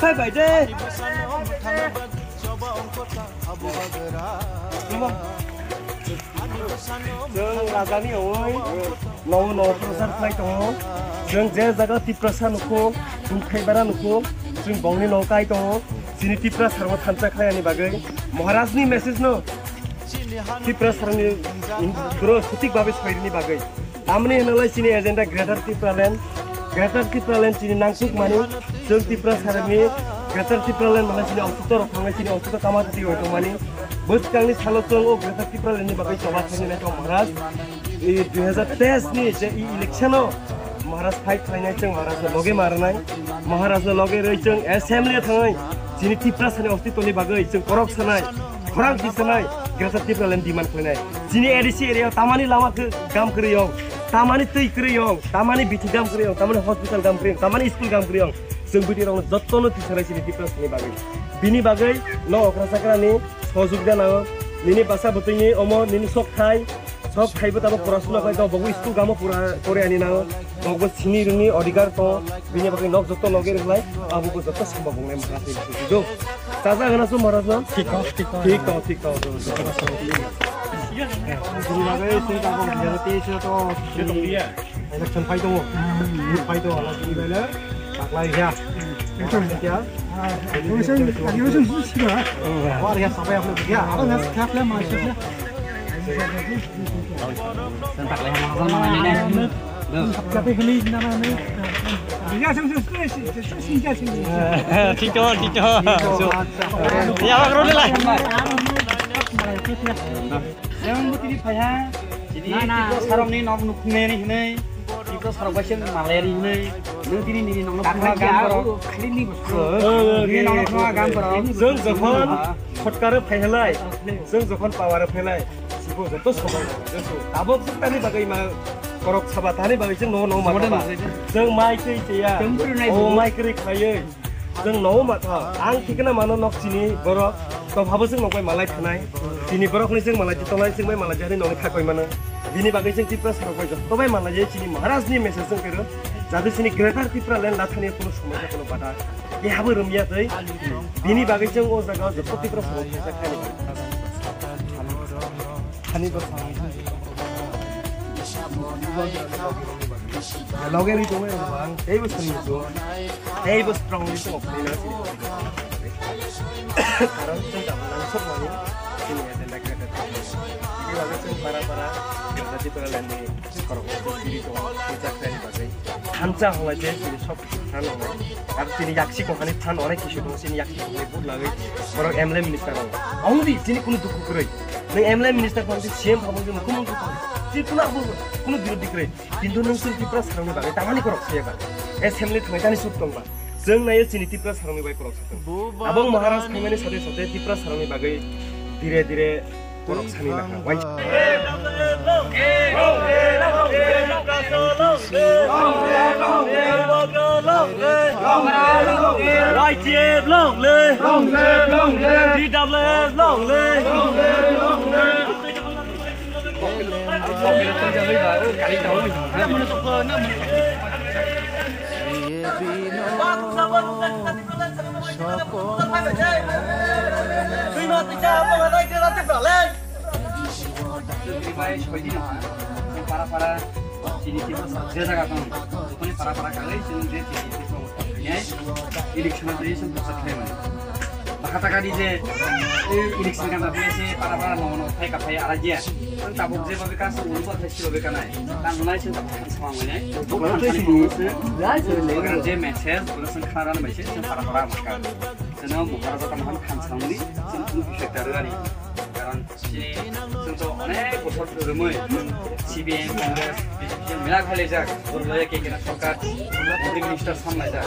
Phải vậy chứ. Dương là cái nhiều ơi. Nó prasad phải to. Dương dễ ra cái prasad nó khô, chúng khai bara nó khô, dương bóng này nó cay to. Xin prasad nó tham gia khai anh bagai. Maharaj ni message no. Prasad ni gross kutik babes phải ni bagai. Amne nó lại xin agenda Greater Tipraland. Greater Tipraland sini nangsuk mani. Dương prasad ni Greater Tipraland mana sini auto rokang sini auto kamar ti itu mani. Bus kali salah tuang Greater Tipraland ni bagai coba sini nak Maharaj. 2013 ni je election o Maharaj fight lainnya ceng Maharaj loge marnai Maharaj loge rei ceng assembly thangai sini Tiprasad ni auto ni bagai ceng korok sanai korang di sanai Greater Tipraland demand klenai sini edisi area tamani lama ke gam kriong tamani tui kriong tamani biti gam kriong tamani hospital gam kriong tamani school gam kriong जों बिदि रावनो जत्तनो तिसाराय सिनि Tiprasad बागै बिनि बागै न अक्रासाक्रानि सहयोग जानांगौ निनि बासा बतैनि अमो निनि सब खाइबो ताबो परासुना खाइ गाव बगु स्कुल गामो पुरा कोरियानि नांगौ बगु सिनि रुनि अधिकार तो बिनि बागै नक जत्त लगे रखलाय आबुको जत्त सम्भव बुंनाय माखासे जो साजा होनासो महाराज ठीक बिनि बागै जों गाबो बियाते तो दिया इलेक्शन फाइट दङ फाइट दङ बिबायले Paklay ya. Itu ya. Adiusun sih lah. Wah ya sampai aku ya. Apa nggak sekali masuk ya. Sentak leher mahal mana ini. Tapi beli nama ini. Ya sih. Tito. Ya bang Roni lah. Yang mesti dipayah. Jadi sekarang ini nom nukne nih. Itu sarwasyan maleri nih. Nanti ini nong gam karo. Ini nong gam karo. जों जखन फटकारो फैलाय जों जखन पावारो फैलाय सिबो जतो सबाय जों दाबो फुटानि बागै मा करक साबा थानि बागै जों न माथा जों माइ कैया ओ माइ करै खायै जों न माथा आं थिकना मानो नक्सिनि बर तो भाबो जों नबाय मालाय थानाय दिनि बरखनि जों मालाय जितनाय जों मालाय जारि ननि थाखै मानो बिनि बागै जों Tiprasad बाय जतबाय मालाय जे सिनि महाराजनि मेसेज जों करो जादे सिनि Greater Tipraland लाथानि कुनु समस्या कुनु बादा देहाबो रोमियाखै बिनि बागै जों ओ जायगायाव जत Tiprasad खानि लगे दङ आं दै बोसोरनि दै बोसोरावनि समाव फैना कारण जों दामनानै सब मानि जोंनि एजेन्डा Greater बिनि बागै जों बारा Greater Tipralandनि करकनि सिरि दङ जायगानि बागै हानजा हलाय जे सिनि सब थान दङ आरो सिनि याक्सि कहानि थान अनेक किसु दङ सिनि याक्सि कहानि बहुत लागै बरक एमएलए मिनिस्टार दङ आउनि सिनि कुनु दुखु गरै नों एमएलए मिनिस्टार फांसे सीएम फाबो जों कुनु दुखु जिकुनु आबो कुनु बिरोधि गरै किन्तु नों सिनि Tiprasad बागै तामानि करक सेबा एसेम्बली थांनायनि सुख दंबा जों नायो सिनि Tiprasad बागै करक सकदों आबं महाराज फैनायनि साथे Tiprasad बागै धीरे धीरे करक सानि ना वाइ para sini Tiprasad dia jaga kan pokoknya para kali sini dia ya election tadi sempat sekali kata kali je election kan tapi sih para no thay kapai aja kan tabuk je bagai kasus untuk festival bagai kanai kan mulai sih tak sama mana bukan je message bukan karan message para makan senang bukan kata makan kan sangli sentuh bisa terjadi karena जोंथ' अनेक बोसोर धोरोमै CBM Congress BJP मिला खालायजाक बर'या केकेना सरकार Modi minister सामलायजाक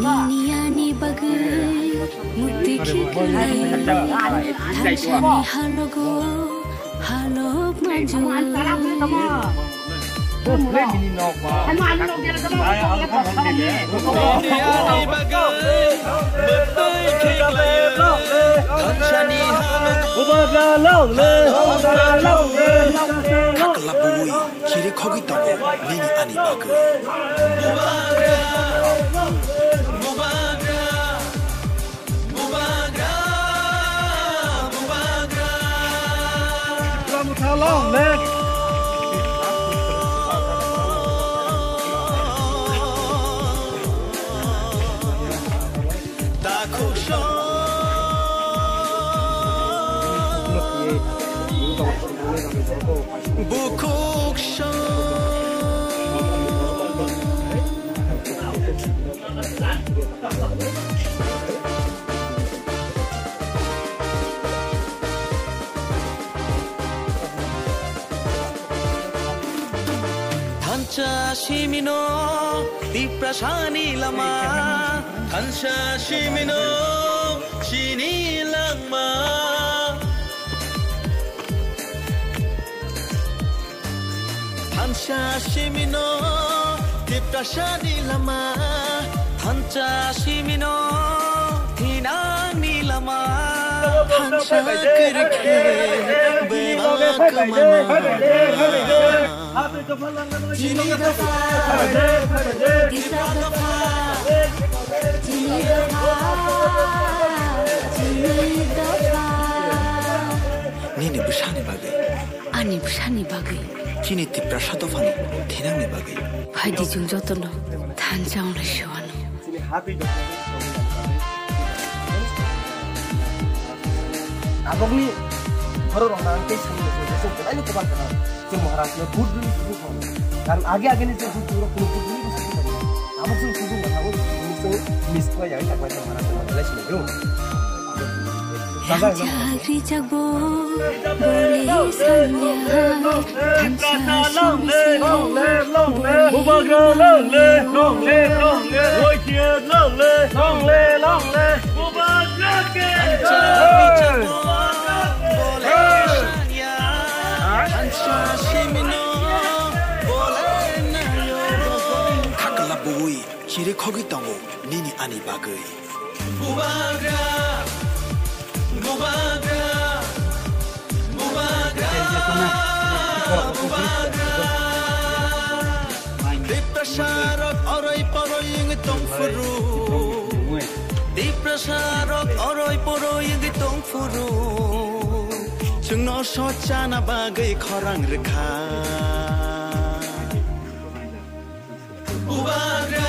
Niniani bagai mutiki kelai Tanshani halogo halok maju Niniani bagai mutiki kelai Tanshani Kakalabui kiri khogi tago niniani bagai Shimino Diprashani lama Hansha Shimino Shini lama Hansha Shimino Diprashani lama Hansha Shimino Hinani lama Hansha Kirke Beva Kamana Jini dafa, disa dafa, jini dafa. Nini bushani bagai, Ani bushani bagai kini tipra shatofani, tinang ni bagai. Haidi jungjotono, tanjang le shwano Abang ni baru orang nanti semua sesuatu ini keban kenal. Semua harusnya good dulu sudah. Dan age ni semua sudah kulit dulu sudah. Abang semua sudah nggak tahu. Semua miss tu yang kita buat orang harusnya Malaysia ni. Chagri jagbo bole sanya Tansa shimse Bubagra long le Oi kia long le Bubagra ke Kakala bui kire khogi tango nini ani bagai Deprasarok oroi poroi ing tongfuru Deprasarok oroi poroi ing tongfuru Chungno sochana bagai khorang rekha Bubagra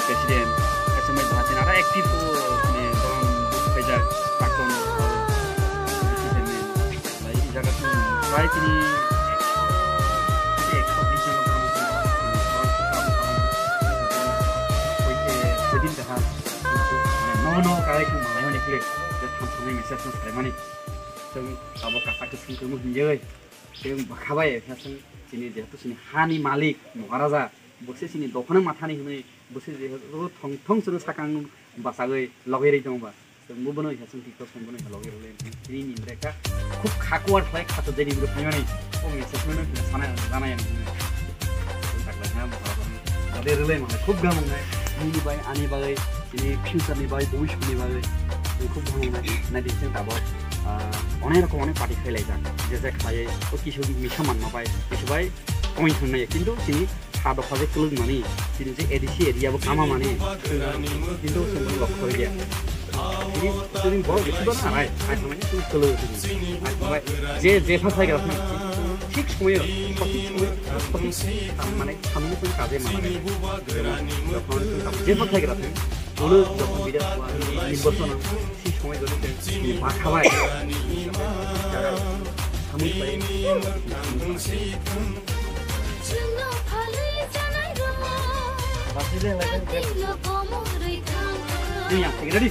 Presiden, SMA bahasa nara aktif tu, ni dalam pejak pakon presiden ni, lagi jaga tu, baik ini, ekspedisi orang sedih dah, no kaya aku malah ni klik, dah sampai mesej tu saya mana, so abang kakak tu sini kamu hijau, so kawan ya, sini dia tu sini Hani Malik, Maharaja, bosnya sini dokana mata ni ni. Bosnya thong suruh sakang basagai logeri dong ba, mubano ya sungki kos mubano ya logeri le, ini mereka खूब खाकुआर fly खातो jadi grup ni, oh ni sesuatu ni sana yang tak lagi ada relay mana, खूब gaman ni bayi ani bayi, ini future ni bayi, voice ni bayi, खूब gaman nanti sen tabot, orang orang party खेले जा, जैसे खाये, तो किसी भी मिठा मन ना पाए, किसी बाई कोई थोड़ा नहीं, किंतु sini ada fase keluar mana, sini je edisi dia bukan ama mana, kiंतु semua lock kau dia. Jadi sering bawa gitu kan, ay namanya itu keluar sini. Je fase kerap ni, fix semua, tapi mana kami pun kaje mana. Je fase kerap ni, dulu jauh beda, ni bosan, fix semua dulu ni macam apa? Kami Pasir lagi kan? Ni yang tiga tadi.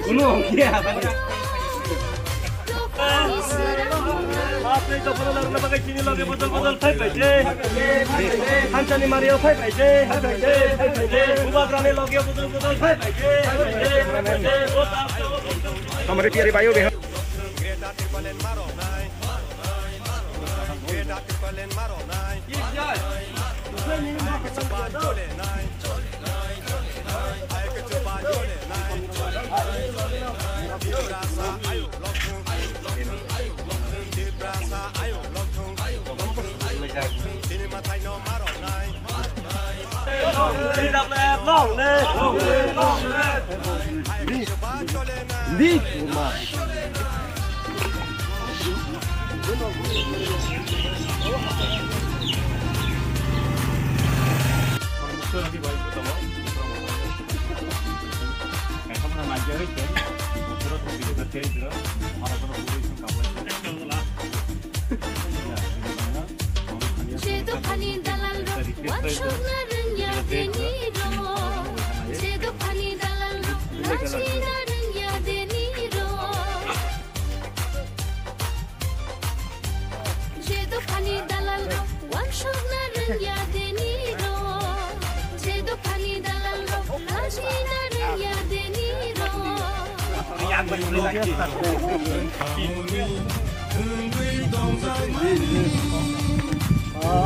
Gunung, ya. Apa itu kalau orang pakai sini lagi betul-betul fight aja. Hancani Mario fight aja. Bubagrane lagi betul-betul fight aja. Kamari piari bayu be.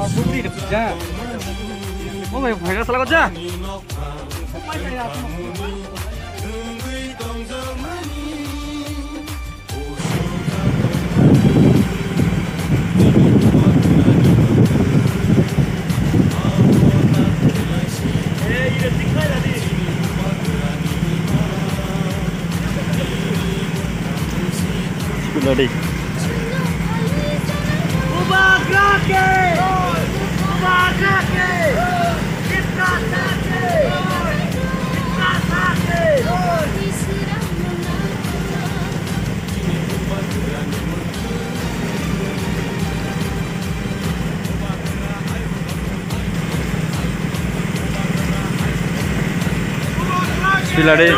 Putri dah kerja. Oh, mereka salah kerja. Ini Lodi. Lodi.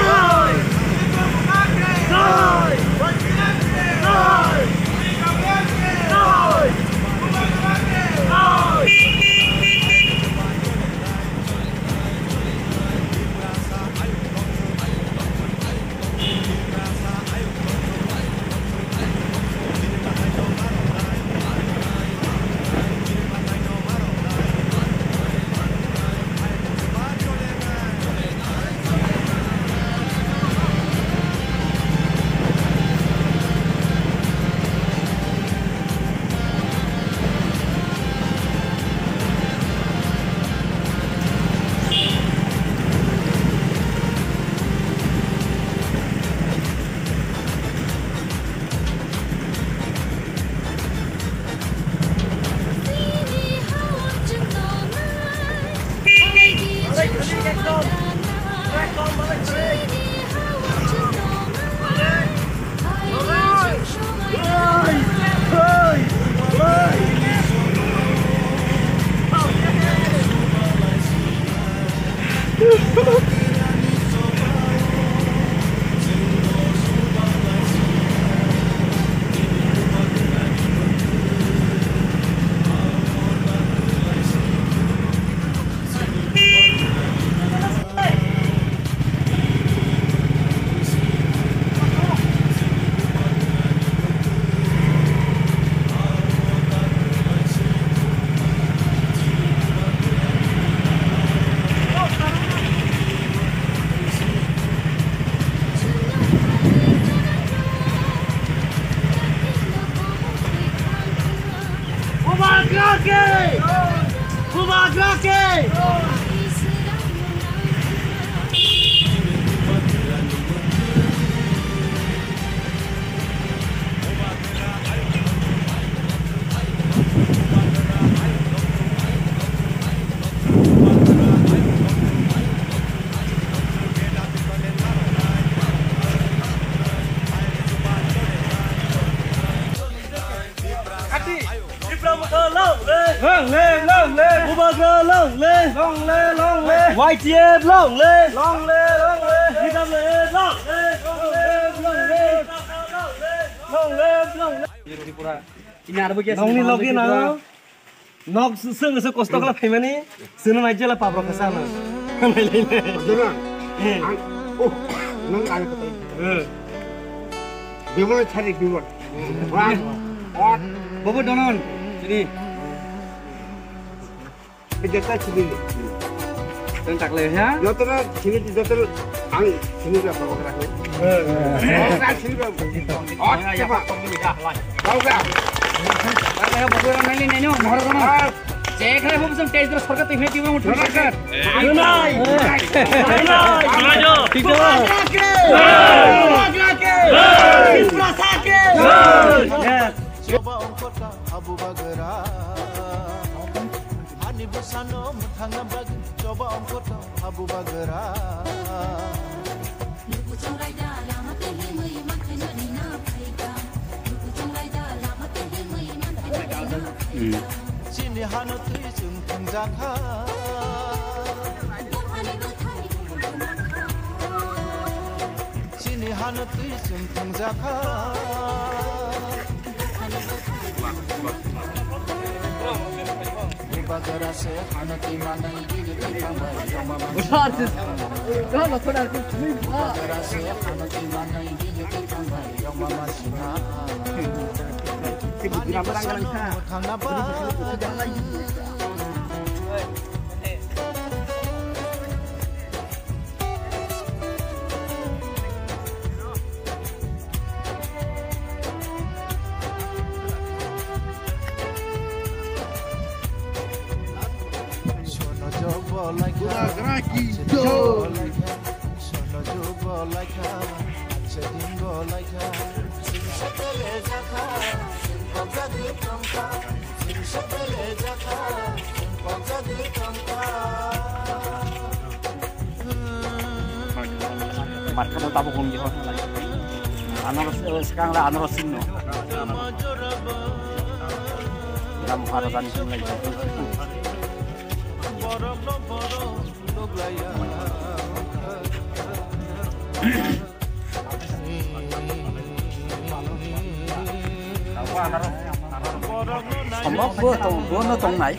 YTF long lên đi tâm lên long lên nongni logi na nok sung se kostok la phaimani sunu mai jela pabro kasana oh nang ai ko tai bimol chari bimol wa Bobo donon sini jeta chili teng tak le ya jotra chili jotra ang chili ra pabro rakhe ra chili ra ya pak tong ni dah lai kau ka Kaya bobo ran nai nai no mohor kono cek re hom sum teis dro sarkat te heti mo thur sarkat Tunai ठीक है coba ongkota abu bagara ani busano muthanga bag coba ongkota abu bagara sini hanu tui jung thangjakha sini hanu tui jung thangjakha bagara se hanati manai gigi thambai mama bagara se hanati manai gigi thambai mama sina thangna ba Sono Markano tabo kong gihon sekarang lah anos sino dalam harapan lagi Sama bữa tông này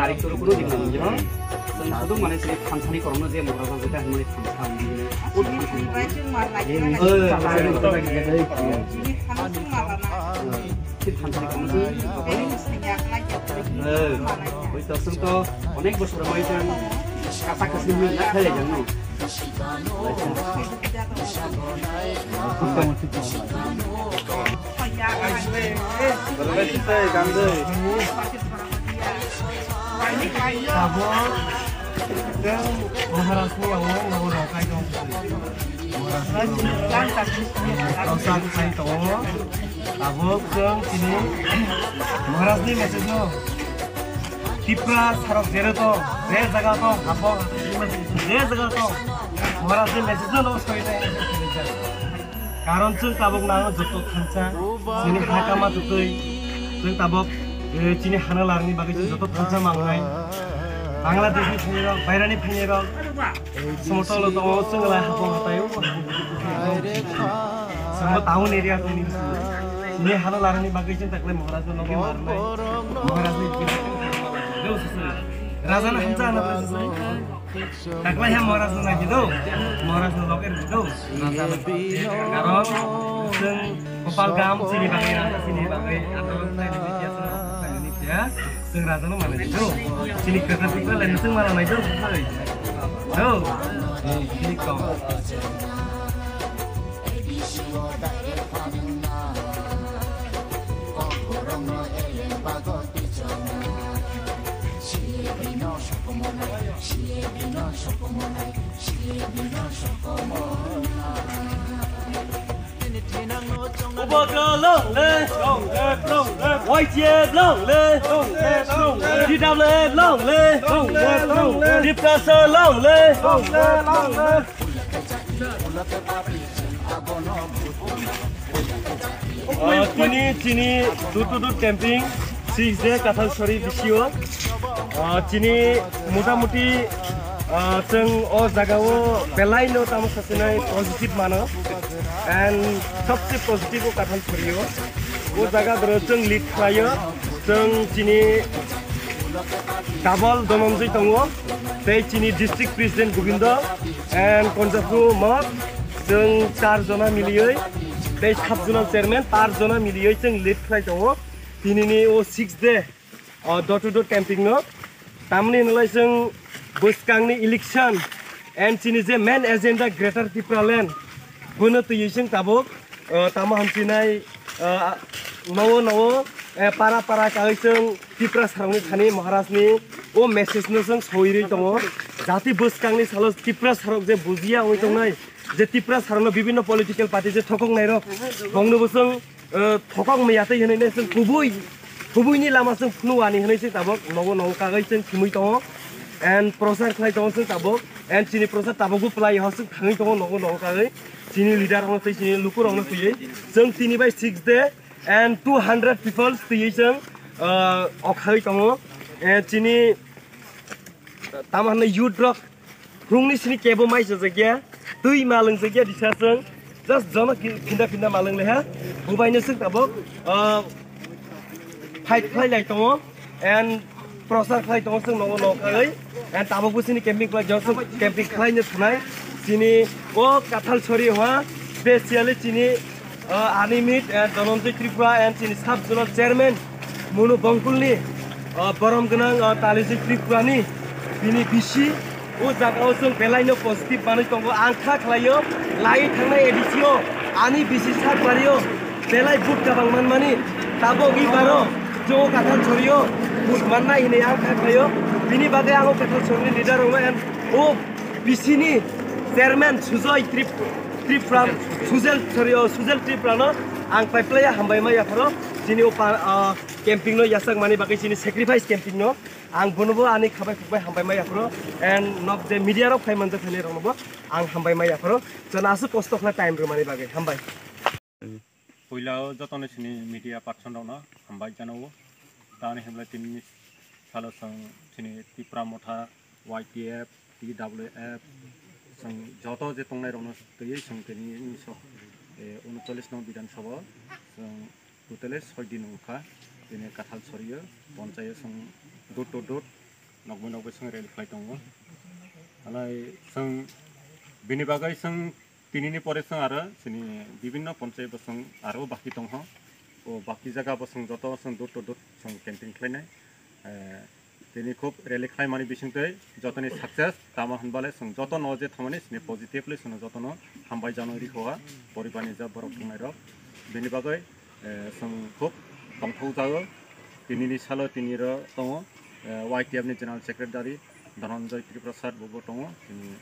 tarik turun dulu di dalam jero. Itu mana sih kansani corona dia mau orang kita mulai kansani. Itu sentuh অনেক বছর হয়েছে কাটা কাছি না খেলে জানো Tipra sarok jere to je jaga to hapo je jaga to Maharaj ni message no soide karon chung tabok nang joto khancha sini hakama tutui chung tabok chini hana larni bagai joto khancha mangnai Bangladesh ni phinero bairani phinero somotolo to chung la hapo hatayo samo town area to ni hana larni bagai chung takle Maharaj no ge marnai Maharaj ni Raja na hamza na prasasai. Taklah yang Maharaj na gitu, Maharaj na loker gitu. Karon, seng kopal gam sini bagai atau Indonesia, seng Raja na mana gitu. Sini kereta pikir lain seng malah naik tuh. Tuh, ini kau. Lông lên, quay chia lông lên, đi đào lên lông lên, đi cơ sơ lông lên, Chini dut camping 6 day Kathalsari bisio chini muti जों ओ जगह बेलाइनो ताम सचनाय positive मानो and सबसे positive को कथन करियो वो जगह दर जों लीड खायो जों चिनि डाबल दमंजै दङो बे चिनि डिस्ट्रिक्ट प्रेसिडेंट गोविंद एंड कनजाफु मक जों 4 जना मिलियै बे सब जना चेयरमैन 4 जना मिलियै जों लीड खाय दङो दिनैनि ओ 6 day door to door camping नो तामनि नलाय जों Buskangni election and chini je main agenda Greater Tripura Land bono tuyising tabok tama hamsinai nawo para kaising Tripura sarangni thani Maharaj ni o message no sing soiri tongo jati buskangni salos Tripura sarok je bujia oi tongnai je Tripura sarangno bibinno political party je thokong nai rok bongno busung thokong meyate hinai ne sing kubui ni lama sing phnuani hinai sing tabok nawo kagai sing khimui tongo and prosar khlai tong sing tabok and chini prosar tabogu plai hosing thangi tong nawo kagai chini leader hong sei chini lukur hong sei jeng 3/6 day and 200 people sei jeng okhai tong and chini tamahna youth rock rungni chini kebo mai jagya tui malung jagya disaseng just jona kinda malung leha bubaina sing tabok fight khlai lai tong and prosar khlai tong sing nawo kagai and tabogu chini camping play josong camping khlai ne thnai chini o Kathalsari hoa specially chini Animit and Dononji Tripura and Sini Sub-Zonal Chairman Munu Bangkulni Borom Gunang Taliji Tripurani Bini Bisi O Jagao Sung Belaino Positive Banu Tongo Angka Klayo Lai Tangnai Edisio Ani Bisi Sak Mario Belai Buk Kabang Manmani Tabo Gibaro Jo Katal Chorio Buk Manna Ini Angka Klayo Bini Bagai Ango Katal Chorni Leader and O Bisini Chairman Suzoy Tripura Suzel Tripura no Ang Paiplaya Hambai Maya Faro Sini camping no yasak mani bagai sini sacrifice camping no ang bonobo ani khabai khbai hambai maya faro and nok the media ro khai manja thani ronobo ang hambai maya faro jana asu kosto khna time ro mani bagai hambai poilao jotone sini media person no hambai janawo tani hemla tinni salo sang sini Tripura motha YTF TWF sang joto je tongnai rono tei sang teni so 39 nong bidan sabha sang totale 6 din ukha ini kathal soriyo ponchaya sang dot nokbo sang rel flight tongo alai sang bini bagai sang tinini pore sang ara sini bibinno ponchaya basang aro baki tongho o baki jaga basang joto sang dot sang camping khlainai tini khub rel khlai mani bisingtei jotoni success tama hanbale sang joto no je thamani sini positively sang joto no hambai janori khoa poribani ja borok tungai rok bini bagai sang khub tongthau jago tinini salo tiniro tongo YTF ni General Secretary Dhananjay Triprasad Bobo tongo tini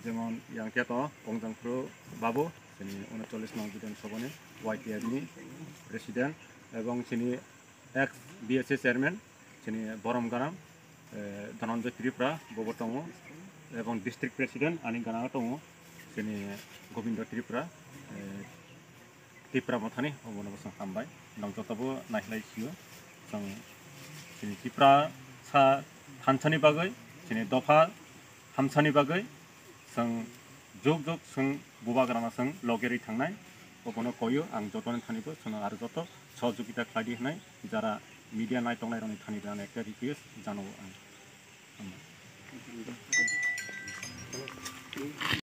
jemon yang kia tongo Pongjangpro Babu tini 39 nong bidan sabane YTF ni President ebong sini ex BSA Chairman sini Borom Ganam Dhananjay Tripura Bobo tongo ebong District President ani Ganam tongo sini Gobindo Tripura Tripura mothani obono basang hambai nang jotabo nailai sio sang sini Tripura sa thanchani bagai sini dofa hamchani bagai sang jog sang bubagrama sang logeri thangnai obono koyo ang jotoni thanibo sono ar joto sahojogita khladi hnai jara media nai tongnai roni thani rani ekta request janawo ang